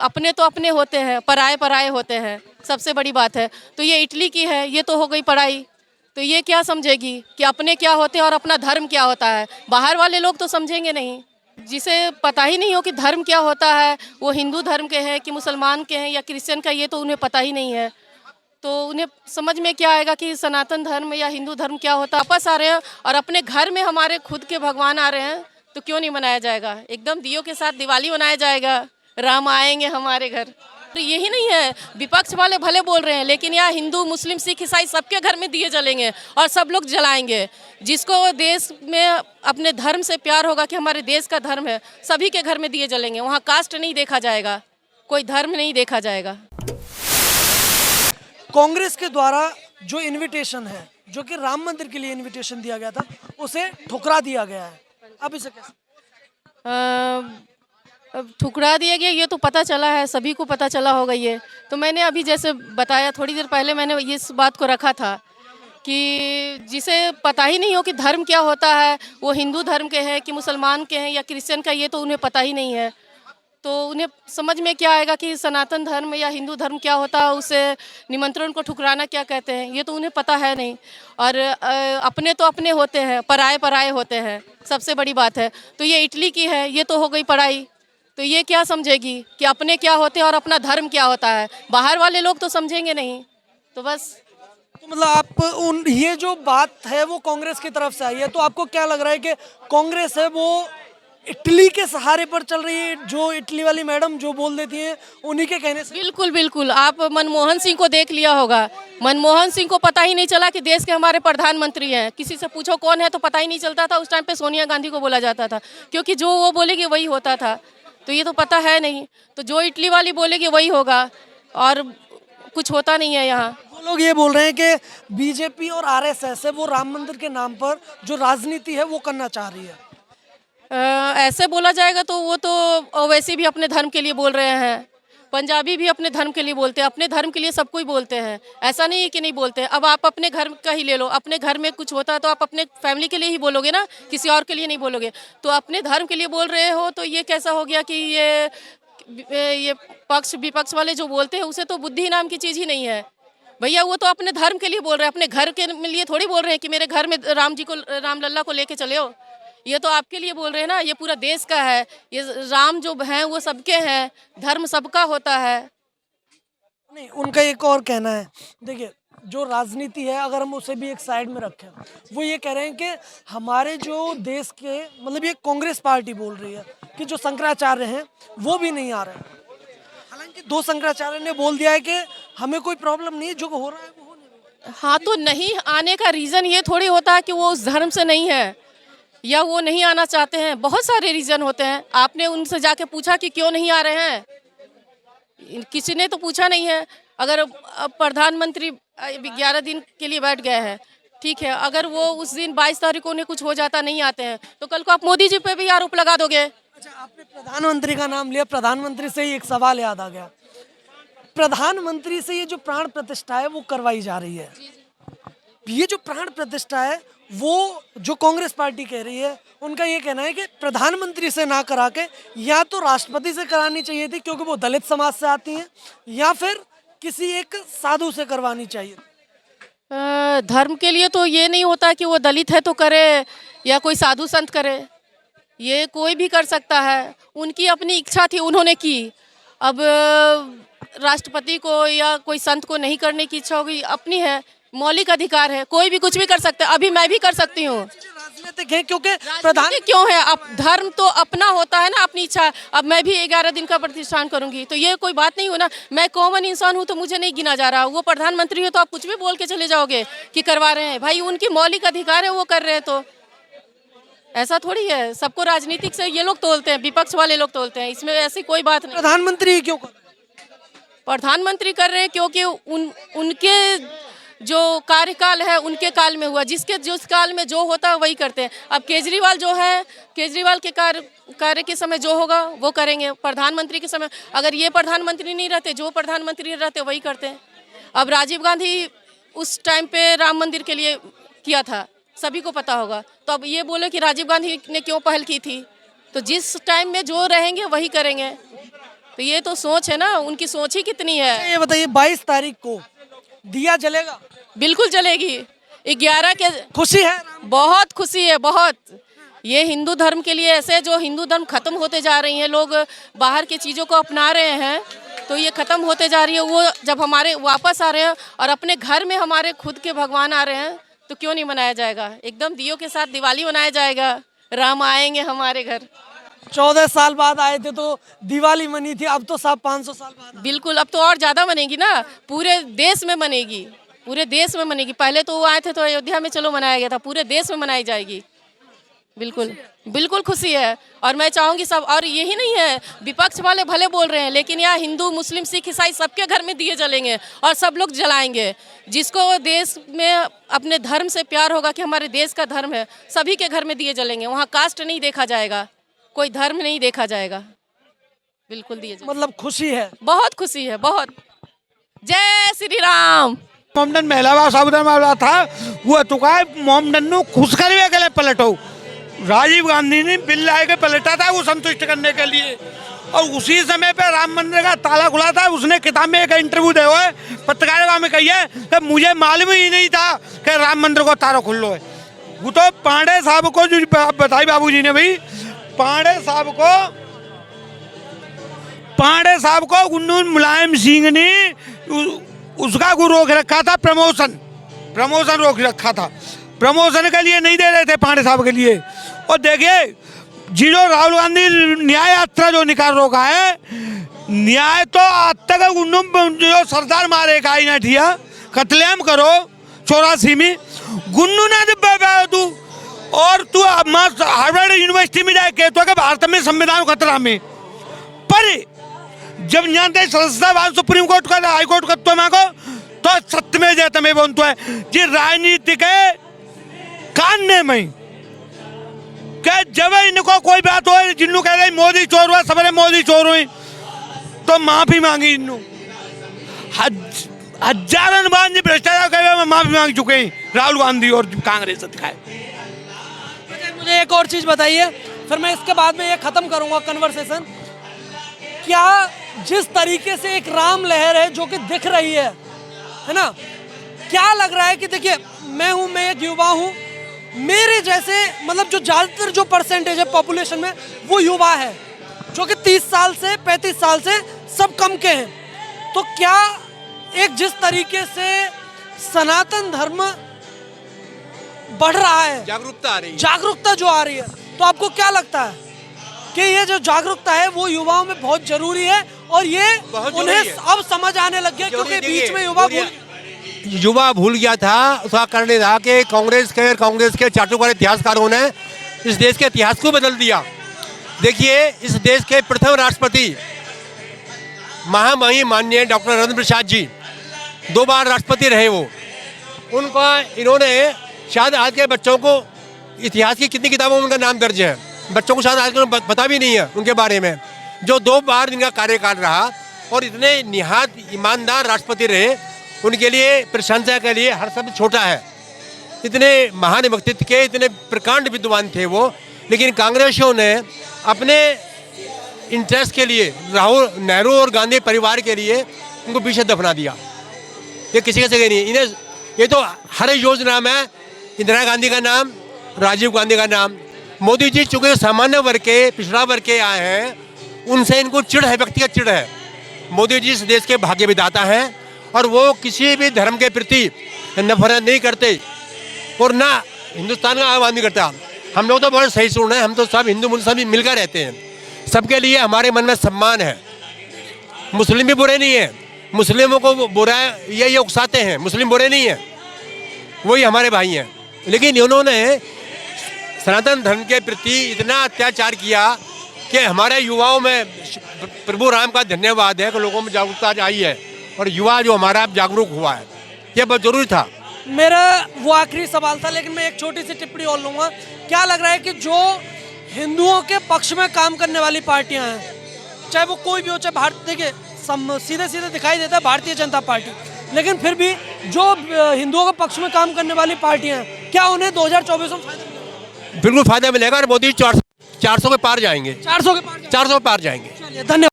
अपने तो अपने होते हैं, पराए पराए होते हैं, सबसे बड़ी बात है। तो ये इटली की है, ये तो हो गई पढ़ाई, तो ये क्या समझेगी कि अपने क्या होते हैं और अपना धर्म क्या होता है। बाहर वाले लोग तो समझेंगे नहीं। जिसे पता ही नहीं हो कि धर्म क्या होता है, वो हिंदू धर्म के हैं कि मुसलमान के हैं या क्रिश्चियन का, ये तो उन्हें पता ही नहीं है। तो उन्हें समझ में क्या आएगा कि सनातन धर्म या हिंदू धर्म क्या होता है। वापस आ रहे हैं और अपने घर में हमारे खुद के भगवान आ रहे हैं, तो क्यों नहीं मनाया जाएगा। एकदम दियों के साथ दिवाली मनाया जाएगा, राम आएंगे हमारे घर। तो यही नहीं है, विपक्ष वाले भले बोल रहे हैं, लेकिन यहाँ हिंदू मुस्लिम सिख ईसाई सबके घर में दिए जलेंगे और सब लोग जलाएंगे। जिसको देश में अपने धर्म से प्यार होगा कि हमारे देश का धर्म है, सभी के घर में दिए जलेंगे। वहाँ कास्ट नहीं देखा जाएगा, कोई धर्म नहीं देखा जाएगा। कांग्रेस के द्वारा जो इनविटेशन है, जो कि राम मंदिर के लिए इनविटेशन दिया गया था, उसे ठुकरा दिया गया है। अब इसे कैसे? अब ठुकरा दिया गया, ये तो पता चला है, सभी को पता चला होगा ये। तो मैंने अभी जैसे बताया थोड़ी देर पहले, मैंने इस बात को रखा था कि जिसे पता ही नहीं हो कि धर्म क्या होता है, वो हिंदू धर्म के हैं कि मुसलमान के हैं या क्रिश्चियन का, ये तो उन्हें पता ही नहीं है। तो उन्हें समझ में क्या आएगा कि सनातन धर्म या हिंदू धर्म क्या होता है, उसे निमंत्रण को ठुकराना क्या कहते हैं, ये तो उन्हें पता है नहीं। और अपने तो अपने होते हैं, पराए पराए होते हैं, सबसे बड़ी बात है। तो ये इटली की है, ये तो हो गई पढ़ाई, तो ये क्या समझेगी कि अपने क्या होते हैं और अपना धर्म क्या होता है। बाहर वाले लोग तो समझेंगे नहीं। तो बस तो मतलब आप ये जो बात है वो कांग्रेस की तरफ से आई है, तो आपको क्या लग रहा है कि कांग्रेस है वो इटली के सहारे पर चल रही है? जो इटली वाली मैडम जो बोल देती हैं उन्हीं के कहने से? बिल्कुल बिल्कुल। आप मनमोहन सिंह को देख लिया होगा, मनमोहन सिंह को पता ही नहीं चला कि देश के हमारे प्रधानमंत्री हैं। किसी से पूछो कौन है तो पता ही नहीं चलता था। उस टाइम पे सोनिया गांधी को बोला जाता था, क्योंकि जो वो बोलेगी वही होता था। तो ये तो पता है नहीं, तो जो इटली वाली बोलेगी वही होगा, और कुछ होता नहीं है यहाँ। वो लोग ये बोल रहे हैं कि बीजेपी और आरएसएस है वो राम मंदिर के नाम पर जो राजनीति है वो करना चाह रही है। ऐसे बोला जाएगा तो वो तो वैसे भी अपने धर्म के लिए बोल रहे हैं। पंजाबी भी अपने धर्म के लिए बोलते हैं, अपने धर्म के लिए सब कोई बोलते हैं। ऐसा नहीं है कि नहीं बोलते हैं। अब आप अपने घर का ही ले लो, अपने घर में कुछ होता है तो आप अपने फैमिली के लिए ही बोलोगे ना, किसी और के लिए नहीं बोलोगे। तो अपने धर्म के लिए बोल रहे हो, तो ये कैसा हो गया कि ये पक्ष विपक्ष वाले जो बोलते हैं उसे तो बुद्धि नाम की चीज़ ही नहीं है। भैया वो तो अपने धर्म के लिए बोल रहे हैं, अपने घर के लिए थोड़ी बोल रहे हैं कि मेरे घर में राम जी को, राम लल्ला को लेके चले हो। ये तो आपके लिए बोल रहे हैं ना, ये पूरा देश का है। ये राम जो हैं वो सबके हैं, धर्म सबका होता है। नहीं, उनका एक और कहना है, देखिए जो राजनीति है अगर हम उसे भी एक साइड में रखें, वो ये कह रहे हैं कि हमारे जो देश के, मतलब ये कांग्रेस पार्टी बोल रही है कि जो शंकराचार्य हैं वो भी नहीं आ रहे हैं। हालांकि दो शंकराचार्य ने बोल दिया है कि हमें कोई प्रॉब्लम नहीं, जो हो रहा है वो हो नहीं रहा है। हाँ, तो नहीं आने का रीज़न ये थोड़ी होता है कि वो उस धर्म से नहीं है या वो नहीं आना चाहते हैं। बहुत सारे रीज़न होते हैं। आपने उनसे जाके पूछा कि क्यों नहीं आ रहे हैं? किसी ने तो पूछा नहीं है। अगर अब प्रधानमंत्री 11 दिन के लिए बैठ गए हैं, ठीक है, अगर वो उस दिन 22 तारीख को उन्हें कुछ हो जाता, नहीं आते हैं, तो कल को आप मोदी जी पे भी आरोप लगा दोगे। अच्छा, आपने प्रधानमंत्री का नाम लिया, प्रधानमंत्री से ही एक सवाल याद आ गया। प्रधानमंत्री से ये जो प्राण प्रतिष्ठा है वो करवाई जा रही है, ये जो प्राण प्रतिष्ठा है वो जो कांग्रेस पार्टी कह रही है, उनका ये कहना है कि प्रधानमंत्री से ना करा के या तो राष्ट्रपति से करानी चाहिए थी, क्योंकि वो दलित समाज से आती हैं, या फिर किसी एक साधु से करवानी चाहिए। धर्म के लिए तो ये नहीं होता कि वो दलित है तो करे या कोई साधु संत करे। ये कोई भी कर सकता है, उनकी अपनी इच्छा थी, उन्होंने की। अब राष्ट्रपति को या कोई संत को नहीं करने की इच्छा होगी, अपनी है, मौलिक अधिकार है, कोई भी कुछ भी कर सकता है। अभी मैं भी कर सकती हूँ। राजनीतिक है क्योंकि प्रधान क्यों है? अब धर्म तो अपना होता है ना, अपनी इच्छा। अब मैं भी 11 दिन का प्रतिष्ठान करूंगी, तो ये कोई बात नहीं हो ना। मैं कॉमन इंसान हूँ तो मुझे नहीं गिना जा रहा। वो प्रधानमंत्री हो तो आप कुछ भी बोल के चले जाओगे कि करवा रहे हैं। भाई उनकी मौलिक अधिकार है, वो कर रहे हैं, तो ऐसा थोड़ी है। सबको राजनीतिक से ये लोग तोलते हैं, विपक्ष वाले लोग तोलते हैं, इसमें ऐसी कोई बात नहीं। प्रधानमंत्री क्यों कर रहे हैं? प्रधानमंत्री कर रहे हैं क्योंकि उनके जो कार्यकाल है उनके काल में हुआ, जिसके जिस काल में जो होता है वही करते हैं। अब केजरीवाल जो है, केजरीवाल के कार्य के समय जो होगा वो करेंगे। प्रधानमंत्री के समय अगर ये प्रधानमंत्री नहीं रहते, जो प्रधानमंत्री रहते वही करते हैं। अब राजीव गांधी उस टाइम पे राम मंदिर के लिए किया था, सभी को पता होगा। तो अब ये बोले कि राजीव गांधी ने क्यों पहल की थी? तो जिस टाइम में जो रहेंगे वही करेंगे। तो ये तो सोच है ना, उनकी सोच ही कितनी है। ये बताइए 22 तारीख को दिया जलेगा? बिल्कुल जलेगी। 11 के खुशी है? बहुत खुशी है, बहुत। ये हिंदू धर्म के लिए ऐसे, जो हिंदू धर्म खत्म होते जा रही हैं, लोग बाहर की चीज़ों को अपना रहे हैं, तो ये खत्म होते जा रही है। वो जब हमारे वापस आ रहे हैं और अपने घर में हमारे खुद के भगवान आ रहे हैं, तो क्यों नहीं मनाया जाएगा? एकदम दियों के साथ दिवाली मनाया जाएगा। राम आएंगे हमारे घर। 14 साल बाद आए थे तो दिवाली मनी थी, अब तो सब 500 साल बाद। बिल्कुल, अब तो और ज़्यादा मनेगी ना, पूरे देश में मनेगी, पूरे देश में मनेगी। पहले तो वो आए थे तो अयोध्या में चलो मनाया गया था, पूरे देश में मनाई जाएगी। बिल्कुल बिल्कुल खुशी है। और मैं चाहूँगी सब, और यही नहीं है, विपक्ष वाले भले बोल रहे हैं, लेकिन यहाँ हिंदू मुस्लिम सिख ईसाई सबके घर में दिए जलेंगे और सब लोग जलाएंगे। जिसको देश में अपने धर्म से प्यार होगा कि हमारे देश का धर्म है, सभी के घर में दिए जलेंगे। वहाँ कास्ट नहीं देखा जाएगा, कोई धर्म नहीं देखा जाएगा। बिल्कुल दिए जलेंगे। मतलब खुशी है? बहुत खुशी है, बहुत। जय श्री राम। मोमडन महिला साबुदान वाला था वो तो का मोमडन नु खुश करवे के लिए पलटो। राजीव गांधी ने बिल लाए के पलटा था वो संतुष्ट करने के लिए, और उसी समय पे राम मंदिर का ताला खुला था। उसने किताब में एक इंटरव्यू दे हुए पत्रकारिता में कही है कि मुझे मालूम ही नहीं था कि राम मंदिर को ताला खुल लो है। वो तो पांडे साहब को जो बताई बाबूजी ने भाई, पांडे साहब को उन्होंने मुलायम सिंह ने उसका को रोक रखा था, प्रमोशन रोक रखा था। प्रमोशन के लिए नहीं दे रहे थे पांडे साहब के लिए। और देखिए जिलो राहुल गांधी न्याय यात्रा जो निकाल रोका है, न्याय तो आज तक जो सरदार मारे का ही ना ठिया कतलेम करो 84 में गुन्नू ना दे तू, और तू हार्वर्ड यूनिवर्सिटी में जाके तो भारत में संविधान खतरा में। पर जब जानते सदस्यता सुप्रीम कोर्ट का हाई कोर्ट का तो मांगो तो सत्य में जयते में बनता है जी राजनीति के कानने में क्या जब इनको कोई बात हो जिन्नू कह रहे मोदी चोर हुआ सबरे मोदी चोर हुई तो माफी मांगी। इन्नू हजारन बार जी भ्रष्टाचार कर माफी मांग चुके हैं राहुल गांधी और कांग्रेस दिखाए। मुझे एक और चीज बताइए, फिर मैं इसके बाद में ये खत्म करूंगा कन्वर्सेशन। क्या जिस तरीके से एक राम लहर है जो कि दिख रही है ना, क्या लग रहा है कि देखिए मैं एक युवा हूँ, मेरे जैसे मतलब जो ज्यादातर जो परसेंटेज है पॉपुलेशन में वो युवा है, जो कि 30 साल से 35 साल से सब कम के हैं। तो क्या एक जिस तरीके से सनातन धर्म बढ़ रहा है, जागरूकता जो आ रही है, तो आपको क्या लगता है कि ये जो जागरूकता है वो युवाओं में बहुत जरूरी है और ये उन्हें अब समझ आने लग गया, क्योंकि बीच में युवा भूल गया था। उसका कारण था कि कांग्रेस के चाटुकार इतिहासकारों ने इस देश के इतिहास को बदल दिया। देखिए इस देश के प्रथम राष्ट्रपति महामहिम माननीय डॉक्टर राजेंद्र प्रसाद जी 2 बार राष्ट्रपति रहे। वो उनका इन्होंने शायद आज के बच्चों को इतिहास की कितनी किताबों में उनका नाम दर्ज है, बच्चों को शायद आज पता भी नहीं है उनके बारे में। जो 2 बार इनका कार्यकाल रहा और इतने निहात ईमानदार राष्ट्रपति रहे, उनके लिए प्रशंसा के लिए हर शब्द छोटा है। इतने महान व्यक्तित्व के, इतने प्रकांड विद्वान थे वो, लेकिन कांग्रेसियों ने अपने इंटरेस्ट के लिए राहुल नेहरू और गांधी परिवार के लिए उनको पीछे दफना दिया। ये किसी के से नहीं, इन्हें ये तो हर योजना में इंदिरा गांधी का नाम, राजीव गांधी का नाम, मोदी जी चूंकि सामान्य वर्ग के पिछड़ा वर्ग के आए हैं, उनसे इनको चिढ़ है, व्यक्तिगत चिढ़ है। मोदी जी इस देश के भाग्य विधाता हैं और वो किसी भी धर्म के प्रति नफरत नहीं करते और ना हिंदुस्तान का आह्वान नहीं करता। हम लोग तो बहुत सही सुन रहे हैं, हम तो सब हिंदू मुस्लिम सभी मिलकर रहते हैं, सबके लिए हमारे मन में सम्मान है। मुस्लिम भी बुरे नहीं है, मुस्लिमों को बुरा ये उकसाते हैं, मुस्लिम बुरे नहीं है, वही हमारे भाई हैं। लेकिन उन्होंने सनातन धर्म के प्रति इतना अत्याचार किया कि हमारे युवाओं में प्रभु राम का धन्यवाद है कि लोगों में जागरूकता आई है और युवा जो हमारा जागरूक हुआ है, यह बहुत जरूरी था। मेरा वो आखिरी सवाल था, लेकिन मैं एक छोटी सी टिप्पणी और लूँगा। क्या लग रहा है कि जो हिंदुओं के पक्ष में काम करने वाली पार्टियां हैं, चाहे वो कोई भी हो, चाहे भारत, देखिए सीधे सीधे दिखाई देता है भारतीय जनता पार्टी, लेकिन फिर भी जो हिंदुओं के पक्ष में काम करने वाली पार्टियां हैं, क्या उन्हें 2024 में फायदा मिलेगा? बिल्कुल फायदा मिलेगा और मोदी 400 के पार जाएंगे, 400 के पार जाएंगे। जाएंगे। चलिए धन्यवाद।